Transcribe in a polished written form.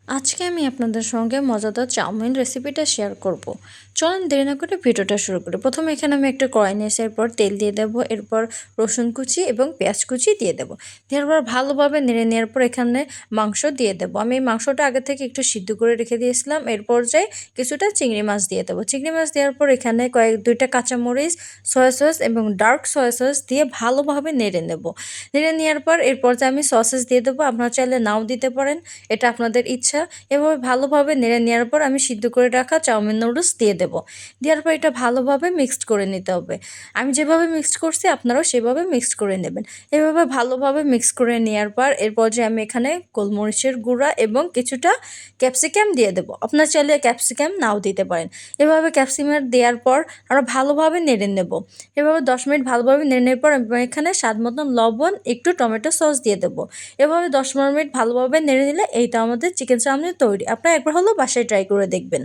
আজকে আমি আপনাদের সঙ্গে মজাদার চাউমিন রেসিপিটা শেয়ার করব। চলেন দেরি না করে ভিডিওটা শুরু করি। প্রথমে এখানে আমি একটা কড়াই নিয়েছি, এরপর তেল দিয়ে দেবো, এরপর রসুন কুচি এবং পেঁয়াজ কুচি দিয়ে দেবো। দেওয়ার পর ভালোভাবে নেড়ে নেওয়ার পর এখানে মাংস দিয়ে দেবো। আমি এই মাংসটা আগে থেকে একটু সিদ্ধ করে রেখে দিয়েছিলাম। এর পর্যায়ে কিছুটা চিংড়ি মাছ দিয়ে দেবো। চিংড়ি মাছ দেওয়ার পর এখানে দুইটা কাঁচামরিচ, সয়া সস এবং ডার্ক সয়া সস দিয়ে ভালোভাবে নেড়ে নেব। নেড়ে নেওয়ার পর এর পর্যায়ে আমি সসেস দিয়ে দেবো। আপনারা চাইলে নাও দিতে পারেন, এটা আপনাদের ইচ্ছা। এভাবে ভালোভাবে নেড়ে নেওয়ার পর আমি সিদ্ধ করে রাখা চাউমিন নুডলস দিয়ে দেবো। দেওয়ার পর এটা ভালোভাবে মিক্সড করে নিতে হবে। আমি যেভাবে মিক্সড করছি আপনারাও সেভাবে মিক্সড করে নেবেন। এভাবে ভালোভাবে মিক্স করে নেওয়ার পর এরপর যে আমি এখানে গোলমরিচের গুঁড়া এবং কিছুটা ক্যাপসিকাম দিয়ে দেবো। আপনার চাইলে ক্যাপসিকাম নাও দিতে পারেন। এভাবে ক্যাপসিকাম দেওয়ার পর আমরা ভালোভাবে নেড়ে নেব। এভাবে 10 মিনিট ভালোভাবে নেড়ে নেওয়ার পর আমি এখানে স্বাদ মতন লবণ, একটু টমেটো সস দিয়ে দেবো। এভাবে 10-15 মিনিট ভালোভাবে নেড়ে নিলে এইটা আমাদের চিকেন চাউমিন তৈরি। আপনারা একবার হলেও বাসায় ট্রাই করে দেখবেন।